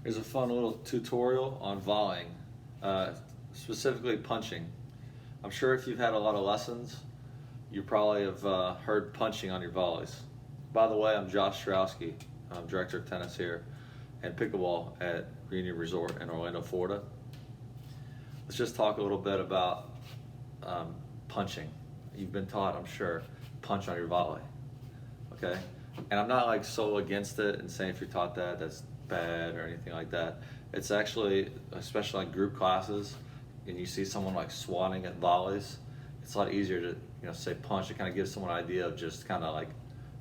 Here's a fun little tutorial on volleying, specifically punching. I'm sure if you've had a lot of lessons, you probably have heard punching on your volleys. By the way, I'm Josh Strowski. I'm Director of Tennis here and Pickleball at Reunion Resort in Orlando, Florida. Let's just talk a little bit about punching. You've been taught, I'm sure, punch on your volley, okay? And I'm not like so against it and saying if you're taught that, that's bad or anything like that. It's actually, especially like group classes, and you see someone like swatting at volleys, it's a lot easier to say punch. It kind of gives someone an idea of just kind of like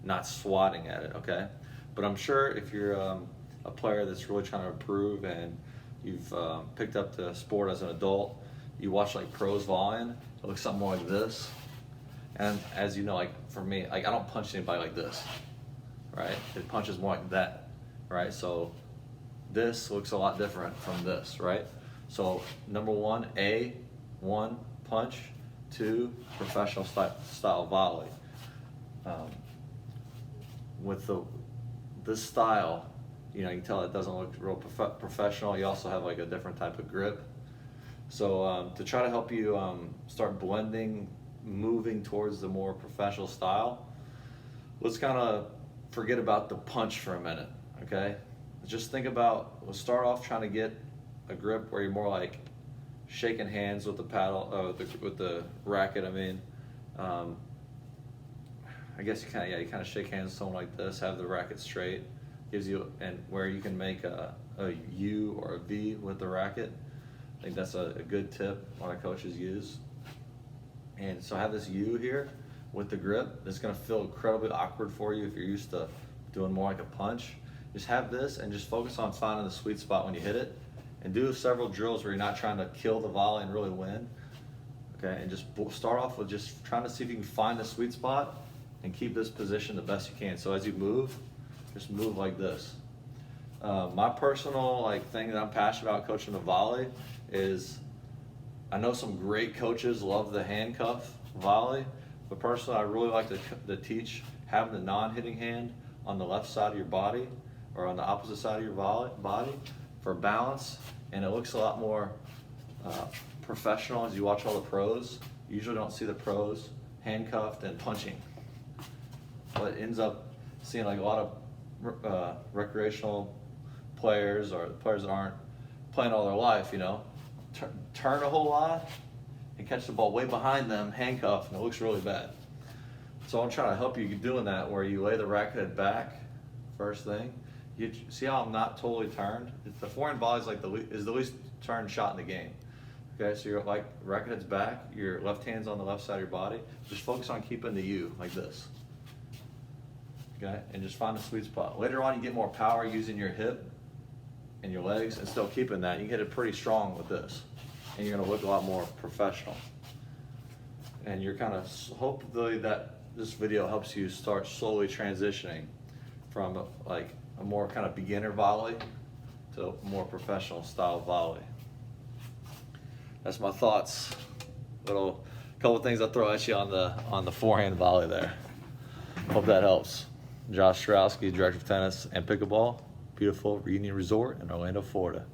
not swatting at it, okay? But I'm sure if you're a player that's really trying to improve and you've picked up the sport as an adult, you watch like pros volleying, it looks something more like this. And as you know, like for me, like I don't punch anybody like this, right? It punches more like that, right? So this looks a lot different from this, right? So number one, punch, two, professional style volley. With this style, you can tell it doesn't look real professional. You also have like a different type of grip. So to try to help you start blending, moving towards the more professional style, let's kind of forget about the punch for a minute, okay? Just think about, we'll start off trying to get a grip where you're more like shaking hands with the paddle, with the racket. I mean, I guess you kind of shake hands with someone like this, have the racket straight, gives you, and where you can make a U or a V with the racket. I think that's a good tip a lot of coaches use. And so have this U here with the grip. It's going to feel incredibly awkward for you if you're used to doing more like a punch. Just have this and just focus on finding the sweet spot when you hit it, and do several drills where you're not trying to kill the volley and really win, okay? And just start off with just trying to see if you can find the sweet spot and keep this position the best you can. So as you move, just move like this. My personal thing that I'm passionate about coaching the volley is, I know some great coaches love the handcuff volley, but personally I really like to teach having the non-hitting hand on the left side of your body or on the opposite side of your body for balance, and it looks a lot more professional as you watch all the pros. You usually don't see the pros handcuffed and punching. But it ends up seeing like a lot of recreational players or players that aren't playing all their life, turn a whole lot and catch the ball way behind them, handcuffed, and it looks really bad. So I'm trying to help you doing that, where you lay the racket back first thing. You see how I'm not totally turned? The forehand volley is the least turned shot in the game. Okay, so you're like racket head's back, your left hand's on the left side of your body. Just focus on keeping the U like this. Okay, and just find a sweet spot. Later on, you get more power using your hip and your legs, and still keeping that. You can hit it pretty strong with this, and you're gonna look a lot more professional. And you're kind of, hopefully that this video helps you start slowly transitioning from like a more kind of beginner volley to a more professional style volley. That's my thoughts. Couple things I'll throw at you on the forehand volley there. Hope that helps. Josh Strowski, Director of Tennis and Pickleball, beautiful Reunion Resort in Orlando, Florida.